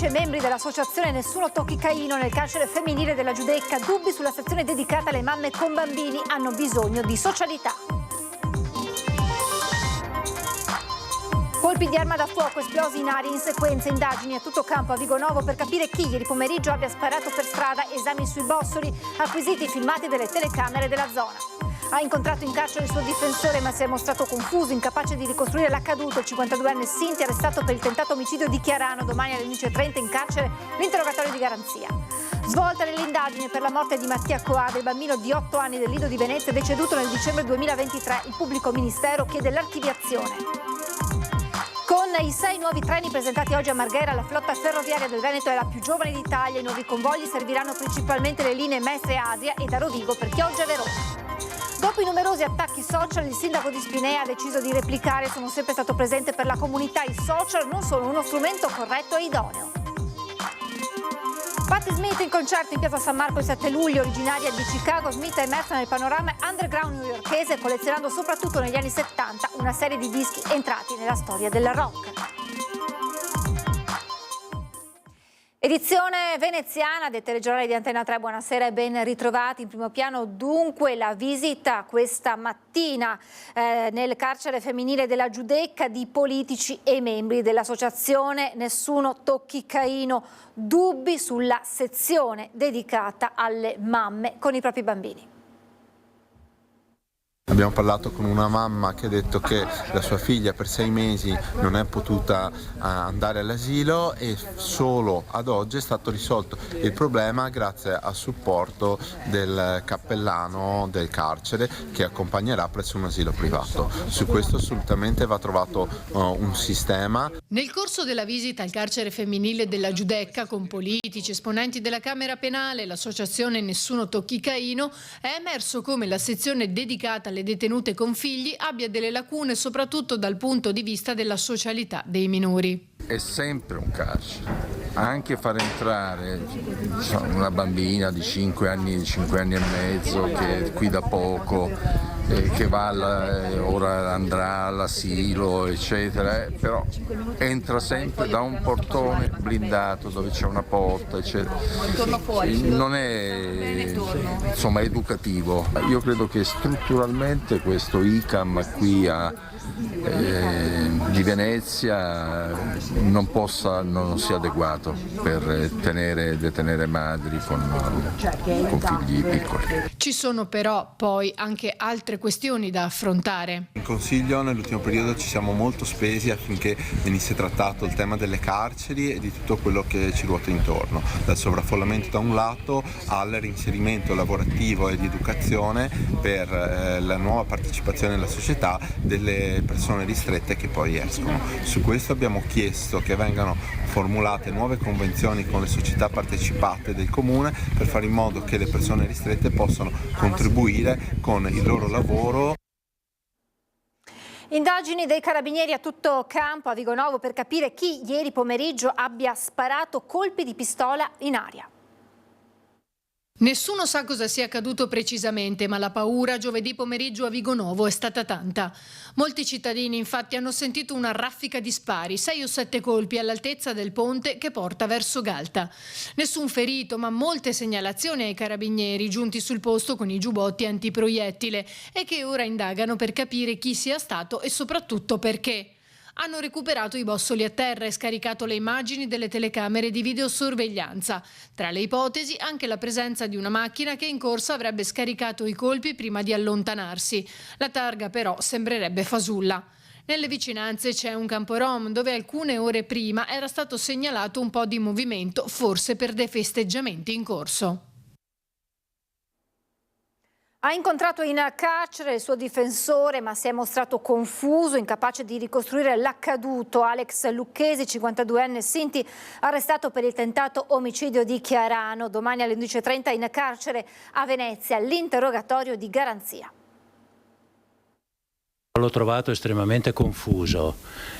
politici e membri dell'associazione Nessuno Tocchi Caino nel carcere femminile della Giudecca. Dubbi sulla sezione dedicata alle mamme con bambini, hanno bisogno di socialità. Colpi di arma da fuoco esplosi in aria in sequenza, indagini a tutto campo a Vigonovo per capire chi ieri pomeriggio abbia sparato per strada, esami sui bossoli, acquisiti i filmati delle telecamere della zona. Ha incontrato in carcere il suo difensore ma si è mostrato confuso, incapace di ricostruire l'accaduto. Il 52enne Sinti arrestato per il tentato omicidio di Chiarano, domani alle 11:30 in carcere l'interrogatorio di garanzia. Svolta nell'indagine per la morte di Mattia Coade, il bambino di 8 anni del Lido di Venezia deceduto nel dicembre 2023. Il pubblico ministero chiede l'archiviazione. Con i 6 nuovi treni presentati oggi a Marghera, la flotta ferroviaria del Veneto è la più giovane d'Italia. I nuovi convogli serviranno principalmente le linee Mestre Adria e da Rovigo per Chioggia e Verona. Dopo i numerosi attacchi social, il sindaco di Spinea ha deciso di replicare: sono sempre stato presente per la comunità, i social non sono uno strumento corretto e idoneo. Patti Smith in concerto in piazza San Marco il 7 luglio, originaria di Chicago. Smith è immersa nel panorama underground newyorkese, collezionando soprattutto negli anni 70 una serie di dischi entrati nella storia del rock. Edizione veneziana del telegiornale di Antena 3, buonasera e ben ritrovati. In primo piano dunque la visita questa mattina nel carcere femminile della Giudecca di politici e membri dell'associazione Nessuno Tocchi Caino. Dubbi sulla sezione dedicata alle mamme con i propri bambini. Abbiamo parlato con una mamma che ha detto che la sua figlia per 6 mesi non è potuta andare all'asilo e solo ad oggi è stato risolto il problema grazie al supporto del cappellano del carcere che accompagnerà presso un asilo privato. Su questo assolutamente va trovato un sistema. Nel corso della visita al carcere femminile della Giudecca con politici, esponenti della Camera Penale e l'associazione Nessuno Tocchi Caino è emerso come la sezione dedicata alle detenute con figli abbia delle lacune soprattutto dal punto di vista della socialità dei minori. È sempre un carcere, anche far entrare una bambina di 5 anni e mezzo che è qui da poco, che ora andrà all'asilo eccetera, però entra sempre da un portone blindato dove c'è una porta eccetera. Non è educativo. Io credo che strutturalmente questo ICAM qui di Venezia non sia adeguato per detenere madri con figli piccoli. Ci sono però poi anche altre questioni da affrontare. In Consiglio nell'ultimo periodo ci siamo molto spesi affinché venisse trattato il tema delle carceri e di tutto quello che ci ruota intorno, dal sovraffollamento da un lato al reinserimento lavorativo e di educazione per la nuova partecipazione alla società delle persone ristrette che poi escono. Su questo abbiamo chiesto che vengano formulate nuove convenzioni con le società partecipate del Comune per fare in modo che le persone ristrette possano contribuire con il loro lavoro. Indagini dei carabinieri a tutto campo a Vigonovo per capire chi ieri pomeriggio abbia sparato colpi di pistola in aria. Nessuno sa cosa sia accaduto precisamente, ma la paura giovedì pomeriggio a Vigonovo è stata tanta. Molti cittadini infatti hanno sentito una raffica di spari, 6 o 7 colpi all'altezza del ponte che porta verso Galta. Nessun ferito, ma molte segnalazioni ai carabinieri giunti sul posto con i giubbotti antiproiettile e che ora indagano per capire chi sia stato e soprattutto perché. Hanno recuperato i bossoli a terra e scaricato le immagini delle telecamere di videosorveglianza. Tra le ipotesi anche la presenza di una macchina che in corsa avrebbe scaricato i colpi prima di allontanarsi. La targa però sembrerebbe fasulla. Nelle vicinanze c'è un campo rom dove alcune ore prima era stato segnalato un po' di movimento, forse per dei festeggiamenti in corso. Ha incontrato in carcere il suo difensore ma si è mostrato confuso, incapace di ricostruire l'accaduto. Alex Lucchesi, 52enne Sinti, arrestato per il tentato omicidio di Chiarano. Domani alle 11:30 in carcere a Venezia, l'interrogatorio di garanzia. L'ho trovato estremamente confuso,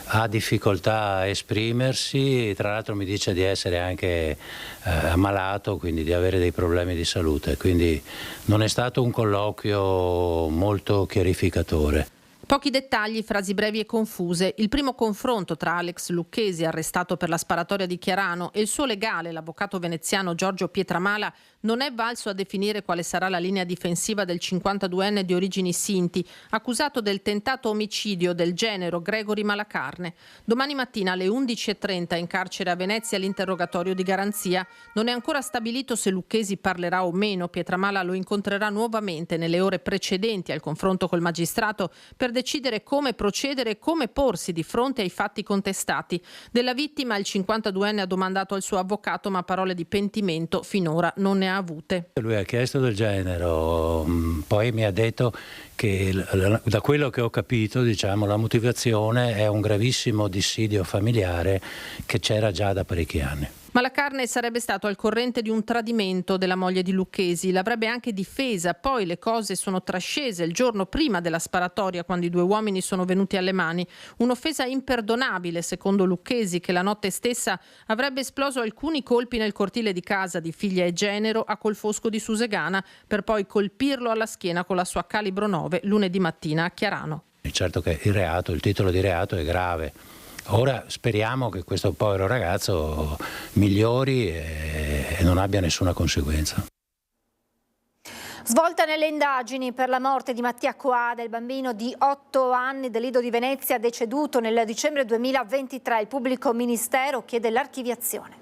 ha difficoltà a esprimersi, tra l'altro mi dice di essere anche ammalato, quindi di avere dei problemi di salute, quindi non è stato un colloquio molto chiarificatore. Pochi dettagli, frasi brevi e confuse. Il primo confronto tra Alex Lucchesi, arrestato per la sparatoria di Chiarano, e il suo legale, l'avvocato veneziano Giorgio Pietramala, non è valso a definire quale sarà la linea difensiva del 52enne di origini sinti, accusato del tentato omicidio del genero Gregory Malacarne. Domani mattina alle 11:30 in carcere a Venezia l'interrogatorio di garanzia. Non è ancora stabilito se Lucchesi parlerà o meno. Pietramala lo incontrerà nuovamente nelle ore precedenti al confronto col magistrato per decidere come procedere e come porsi di fronte ai fatti contestati. Della vittima il 52enne ha domandato al suo avvocato, ma parole di pentimento finora non ne ha avute. Lui ha chiesto del genero, poi mi ha detto che da quello che ho capito, diciamo, la motivazione è un gravissimo dissidio familiare che c'era già da parecchi anni. Malacarne sarebbe stato al corrente di un tradimento della moglie di Lucchesi, l'avrebbe anche difesa, poi le cose sono trascese il giorno prima della sparatoria, quando i due uomini sono venuti alle mani. Un'offesa imperdonabile, secondo Lucchesi, che la notte stessa avrebbe esploso alcuni colpi nel cortile di casa di figlia e genero a Colfosco di Susegana, per poi colpirlo alla schiena con la sua calibro 9 lunedì mattina a Chiarano. Certo che il titolo di reato è grave. Ora speriamo che questo povero ragazzo migliori e non abbia nessuna conseguenza. Svolta nelle indagini per la morte di Mattia Coada, il bambino di 8 anni del Lido di Venezia deceduto nel dicembre 2023. Il pubblico ministero chiede l'archiviazione.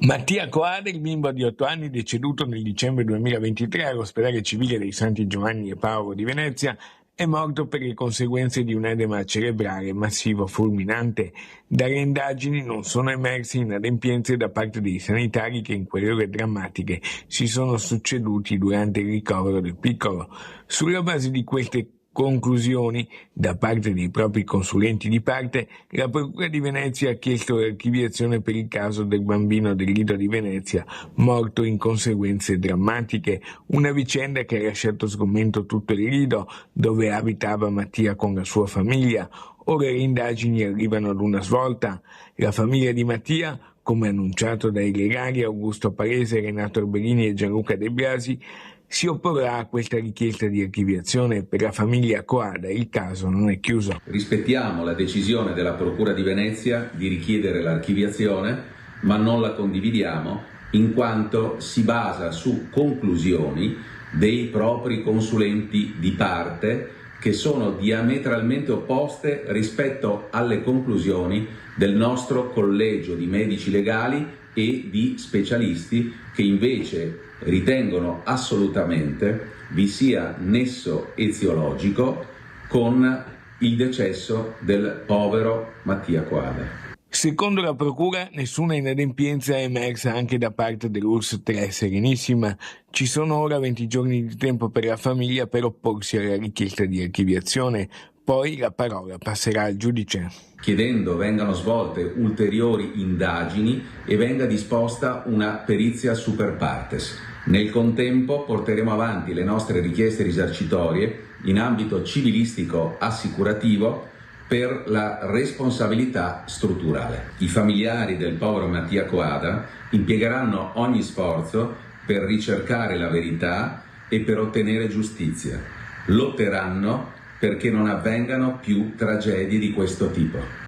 Mattia Coada, il bimbo di 8 anni deceduto nel dicembre 2023 all'ospedale civile dei Santi Giovanni e Paolo di Venezia, è morto per le conseguenze di un edema cerebrale massivo fulminante. Dalle indagini non sono emerse inadempienze da parte dei sanitari che in quelle ore drammatiche si sono succeduti durante il ricovero del piccolo. Sulla base di queste conclusioni, da parte dei propri consulenti di parte, la Procura di Venezia ha chiesto l'archiviazione per il caso del bambino del Lido di Venezia, morto in conseguenze drammatiche, una vicenda che ha lasciato sgomento tutto il Lido, dove abitava Mattia con la sua famiglia. Ora le indagini arrivano ad una svolta. La famiglia di Mattia, come annunciato dai legali Augusto Palese, Renato Orbellini e Gianluca De Biasi, si opporrà a questa richiesta di archiviazione. Per la famiglia Coada il caso non è chiuso. Rispettiamo la decisione della Procura di Venezia di richiedere l'archiviazione, ma non la condividiamo in quanto si basa su conclusioni dei propri consulenti di parte che sono diametralmente opposte rispetto alle conclusioni del nostro collegio di medici legali e di specialisti che invece ritengono assolutamente vi sia nesso eziologico con il decesso del povero Mattia Coada. Secondo la Procura, nessuna inadempienza è emersa anche da parte dell'URSS 3 Serenissima. Ci sono ora 20 giorni di tempo per la famiglia per opporsi alla richiesta di archiviazione. Poi la parola passerà al giudice. Chiedendo vengano svolte ulteriori indagini e venga disposta una perizia super partes. Nel contempo porteremo avanti le nostre richieste risarcitorie in ambito civilistico assicurativo per la responsabilità strutturale. I familiari del povero Mattia Coada impiegheranno ogni sforzo per ricercare la verità e per ottenere giustizia. Lotteranno perché non avvengano più tragedie di questo tipo.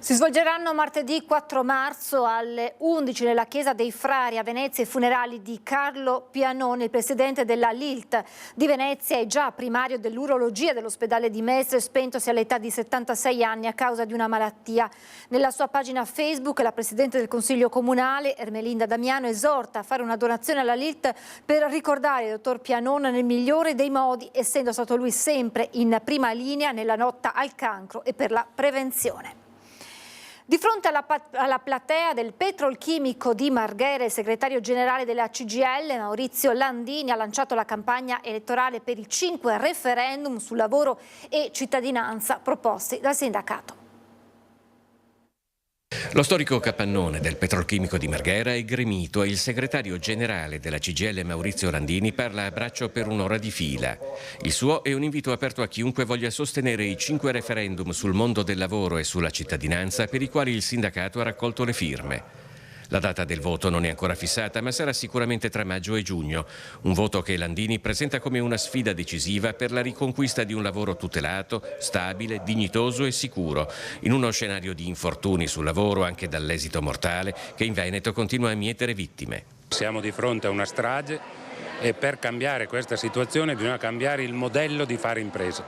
Si svolgeranno martedì 4 marzo alle 11 nella Chiesa dei Frari a Venezia i funerali di Carlo Pianoni, il presidente della LILT di Venezia e già primario dell'urologia dell'ospedale di Mestre, spentosi all'età di 76 anni a causa di una malattia. Nella sua pagina Facebook la presidente del Consiglio Comunale, Ermelinda Damiano, esorta a fare una donazione alla LILT per ricordare il dottor Pianoni nel migliore dei modi, essendo stato lui sempre in prima linea nella lotta al cancro e per la prevenzione. Di fronte alla platea del Petrolchimico di Marghera, il segretario generale della CGIL, Maurizio Landini, ha lanciato la campagna elettorale per i 5 referendum su lavoro e cittadinanza proposti dal sindacato. Lo storico capannone del Petrolchimico di Marghera è gremito e il segretario generale della CGIL Maurizio Landini parla a braccio per un'ora di fila. Il suo è un invito aperto a chiunque voglia sostenere i 5 referendum sul mondo del lavoro e sulla cittadinanza per i quali il sindacato ha raccolto le firme. La data del voto non è ancora fissata, ma sarà sicuramente tra maggio e giugno. Un voto che Landini presenta come una sfida decisiva per la riconquista di un lavoro tutelato, stabile, dignitoso e sicuro, in uno scenario di infortuni sul lavoro anche dall'esito mortale che in Veneto continua a mietere vittime. Siamo di fronte a una strage e per cambiare questa situazione bisogna cambiare il modello di fare impresa.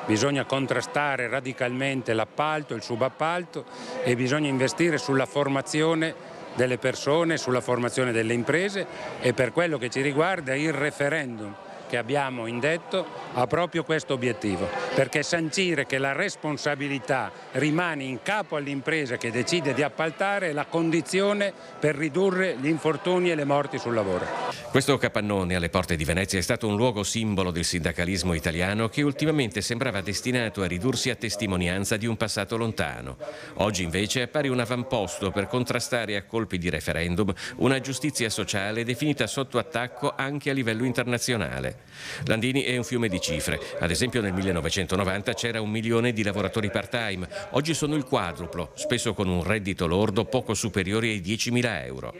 Bisogna contrastare radicalmente l'appalto, il subappalto e bisogna investire sulla formazione delle persone, sulla formazione delle imprese e per quello che ci riguarda il referendum che abbiamo indetto ha proprio questo obiettivo, perché sancire che la responsabilità rimane in capo all'impresa che decide di appaltare è la condizione per ridurre gli infortuni e le morti sul lavoro. Questo capannone alle porte di Venezia è stato un luogo simbolo del sindacalismo italiano che ultimamente sembrava destinato a ridursi a testimonianza di un passato lontano. Oggi invece appare un avamposto per contrastare a colpi di referendum una giustizia sociale definita sotto attacco anche a livello internazionale. Landini è un fiume di cifre. Ad esempio nel 1990 c'era 1 milione di lavoratori part-time, oggi sono il quadruplo, spesso con un reddito lordo poco superiore ai 10.000 euro.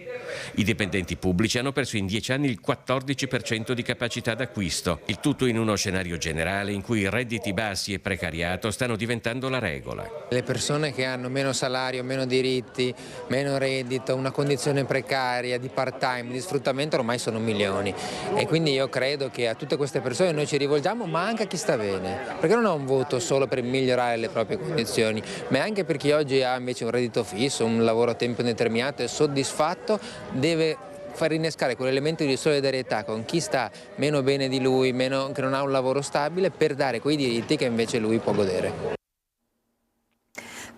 I dipendenti pubblici hanno perso in 10 anni il 14% di capacità d'acquisto, il tutto in uno scenario generale in cui redditi bassi e precariato stanno diventando la regola. Le persone che hanno meno salario, meno diritti, meno reddito, una condizione precaria di part-time, di sfruttamento ormai sono milioni e quindi io credo che a tutte queste persone noi ci rivolgiamo, ma anche a chi sta bene, perché non è un voto solo per migliorare le proprie condizioni, ma anche per chi oggi ha invece un reddito fisso, un lavoro a tempo indeterminato e soddisfatto, deve far innescare quell'elemento di solidarietà con chi sta meno bene di lui, che non ha un lavoro stabile, per dare quei diritti che invece lui può godere.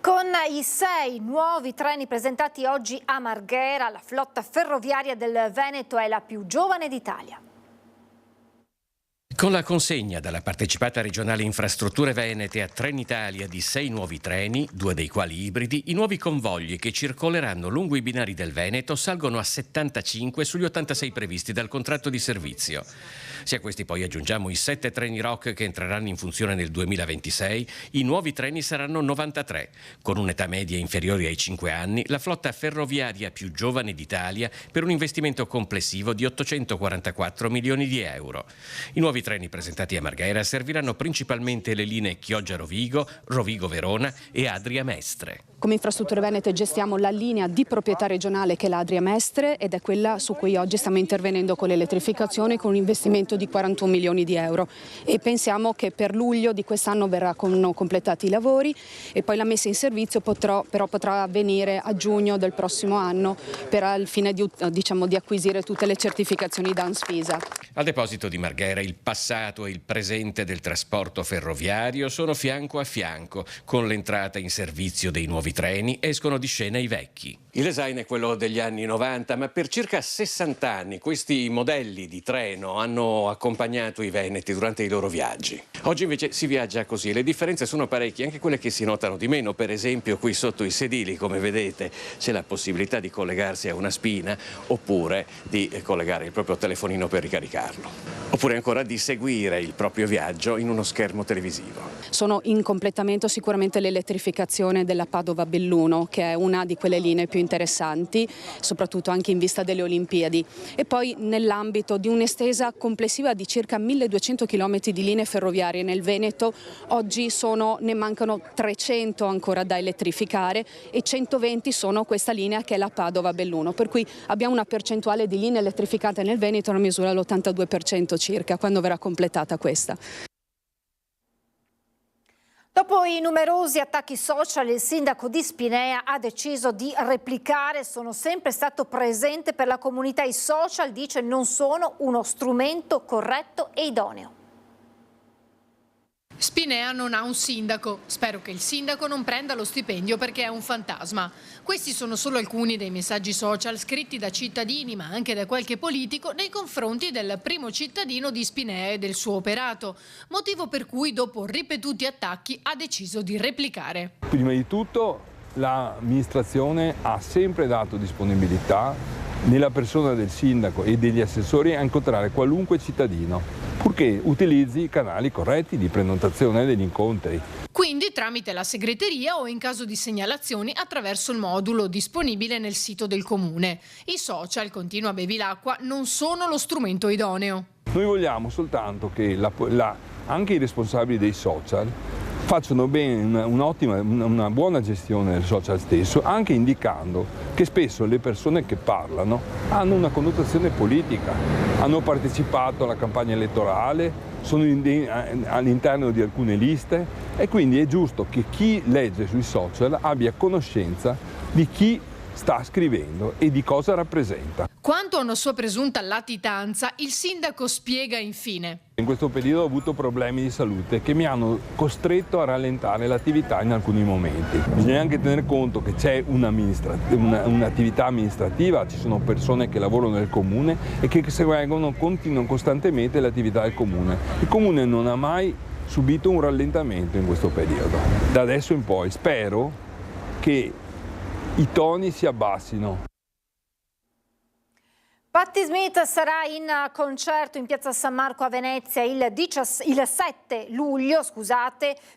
Con i 6 nuovi treni presentati oggi a Marghera, la flotta ferroviaria del Veneto è la più giovane d'Italia. Con la consegna dalla partecipata regionale Infrastrutture Venete a Trenitalia di 6 nuovi treni, 2 dei quali ibridi, i nuovi convogli che circoleranno lungo i binari del Veneto salgono a 75 sugli 86 previsti dal contratto di servizio. Se a questi poi aggiungiamo i 7 treni ROC che entreranno in funzione nel 2026, i nuovi treni saranno 93. Con un'età media inferiore ai 5 anni, la flotta ferroviaria più giovane d'Italia per un investimento complessivo di 844 milioni di euro. I nuovi treni presentati a Marghera serviranno principalmente le linee Chioggia-Rovigo, Rovigo-Verona e Adria-Mestre. Come Infrastrutture Venete gestiamo la linea di proprietà regionale che è l'Adria-Mestre ed è quella su cui oggi stiamo intervenendo con l'elettrificazione con un investimento di 41 milioni di euro e pensiamo che per luglio di quest'anno verranno completati i lavori e poi la messa in servizio però potrà avvenire a giugno del prossimo anno per al fine di acquisire tutte le certificazioni da Anspisa. Al deposito di Marghera il passato e il presente del trasporto ferroviario sono fianco a fianco. Con l'entrata in servizio dei nuovi treni escono di scena i vecchi. Il design è quello degli anni 90, ma per circa 60 anni questi modelli di treno hanno accompagnato i veneti durante i loro viaggi. Oggi invece si viaggia così, le differenze sono parecchie, anche quelle che si notano di meno. Per esempio qui sotto i sedili, come vedete, c'è la possibilità di collegarsi a una spina oppure di collegare il proprio telefonino per ricaricarlo. Oppure ancora di seguire il proprio viaggio in uno schermo televisivo. Sono in completamento sicuramente l'elettrificazione della Padova-Belluno, che è una di quelle linee più interessanti, soprattutto anche in vista delle Olimpiadi. E poi nell'ambito di un'estesa complessiva di circa 1200 km di linee ferroviarie nel Veneto, oggi ne mancano 300 ancora da elettrificare e 120 sono questa linea che è la Padova-Belluno, per cui abbiamo una percentuale di linee elettrificate nel Veneto nella misura dell'82% circa, quando verrà completata questa. Dopo i numerosi attacchi social, il sindaco di Spinea ha deciso di replicare. Sono sempre stato presente per la comunità. I social, dice, non sono uno strumento corretto e idoneo. Spinea non ha un sindaco. Spero che il sindaco non prenda lo stipendio perché è un fantasma. Questi sono solo alcuni dei messaggi social scritti da cittadini, ma anche da qualche politico, nei confronti del primo cittadino di Spinea e del suo operato. Motivo per cui, dopo ripetuti attacchi, ha deciso di replicare. Prima di tutto, l'amministrazione ha sempre dato disponibilità nella persona del sindaco e degli assessori a incontrare qualunque cittadino, purché utilizzi i canali corretti di prenotazione degli incontri. Qui quindi tramite la segreteria o in caso di segnalazioni attraverso il modulo disponibile nel sito del comune. I social, continua Bevilacqua, non sono lo strumento idoneo. Noi vogliamo soltanto che anche i responsabili dei social facciano bene una buona gestione del social stesso, anche indicando che spesso le persone che parlano hanno una connotazione politica, hanno partecipato alla campagna elettorale, sono all'interno di alcune liste e quindi è giusto che chi legge sui social abbia conoscenza di chi sta scrivendo e di cosa rappresenta. Quanto a una sua presunta latitanza, il sindaco spiega infine. In questo periodo ho avuto problemi di salute che mi hanno costretto a rallentare l'attività in alcuni momenti. Bisogna anche tener conto che c'è un'attività amministrativa, ci sono persone che lavorano nel comune e che seguono costantemente l'attività del comune. Il comune non ha mai subito un rallentamento in questo periodo. Da adesso in poi spero che i toni si abbassino. Patti Smith sarà in concerto in Piazza San Marco a Venezia il 7 luglio,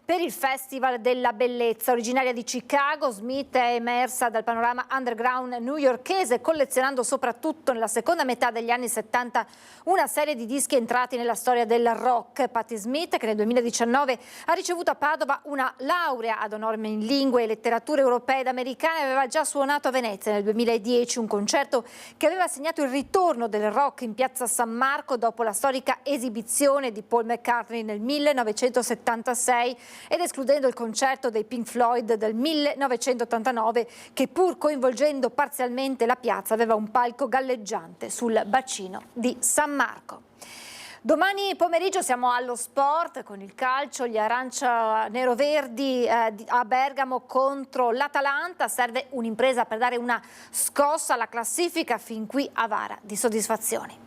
per il Festival della Bellezza. Originaria di Chicago, Smith è emersa dal panorama underground newyorkese, collezionando soprattutto nella seconda metà degli anni 70 una serie di dischi entrati nella storia del rock. Patti Smith, che nel 2019 ha ricevuto a Padova una laurea ad onore in lingue e letterature europee ed americane, aveva già suonato a Venezia nel 2010, un concerto che aveva segnato il ritorno del rock in Piazza San Marco dopo la storica esibizione di Paul McCartney nel 1976 ed escludendo il concerto dei Pink Floyd del 1989 che, pur coinvolgendo parzialmente la piazza, aveva un palco galleggiante sul bacino di San Marco. Domani pomeriggio siamo allo sport con il calcio, gli arancia nero-verdi a Bergamo contro l'Atalanta. Serve un'impresa per dare una scossa alla classifica fin qui avara di soddisfazioni.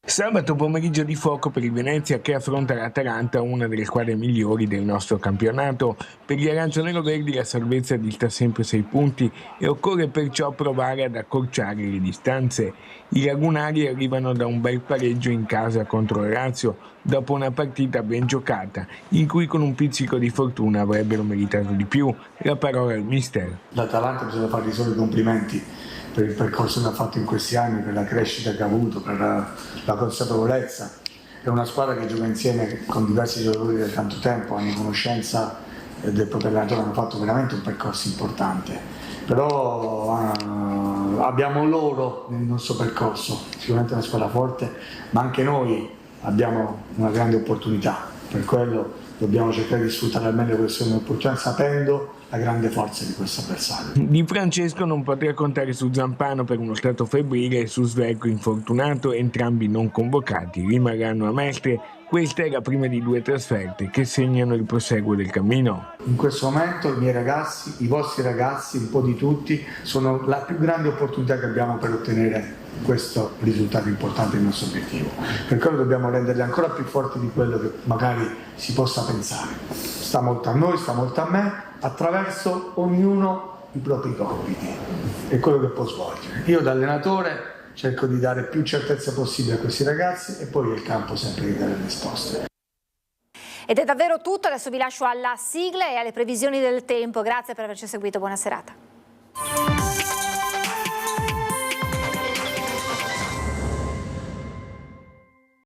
Sabato pomeriggio di fuoco per il Venezia che affronta l'Atalanta, una delle squadre migliori del nostro campionato. Per gli arancio-nero-verdi la salvezza dista sempre 6 punti e occorre perciò provare ad accorciare le distanze. I lagunari arrivano da un bel pareggio in casa contro il Lazio dopo una partita ben giocata in cui con un pizzico di fortuna avrebbero meritato di più. La parola al mister. L'Atalanta bisogna fargli solo i complimenti per il percorso che ha fatto in questi anni, per la crescita che ha avuto, per la consapevolezza. È una squadra che gioca insieme con diversi giocatori da tanto tempo, hanno conoscenza del proprio allenatore, hanno fatto veramente un percorso importante. Però abbiamo loro nel nostro percorso, sicuramente una squadra forte, ma anche noi abbiamo una grande opportunità. Per quello dobbiamo cercare di sfruttare al meglio queste opportunità, sapendo la grande forza di questo avversario. Di Francesco non potrà contare su Zampano per uno stato febbrile e su Sverco infortunato, entrambi non convocati, rimarranno a Mestre. Questa è la prima di 2 trasferte che segnano il proseguo del cammino. In questo momento i miei ragazzi, i vostri ragazzi, un po' di tutti, sono la più grande opportunità che abbiamo per ottenere questo risultato importante del nostro obiettivo. Per quello dobbiamo renderli ancora più forti di quello che magari si possa pensare. Sta molto a noi, sta molto a me, attraverso ognuno i propri compiti e quello che può svolgere. Io da allenatore cerco di dare più certezza possibile a questi ragazzi e poi il campo sempre di dare risposte. Ed è davvero tutto, adesso vi lascio alla sigla e alle previsioni del tempo. Grazie per averci seguito, buona serata.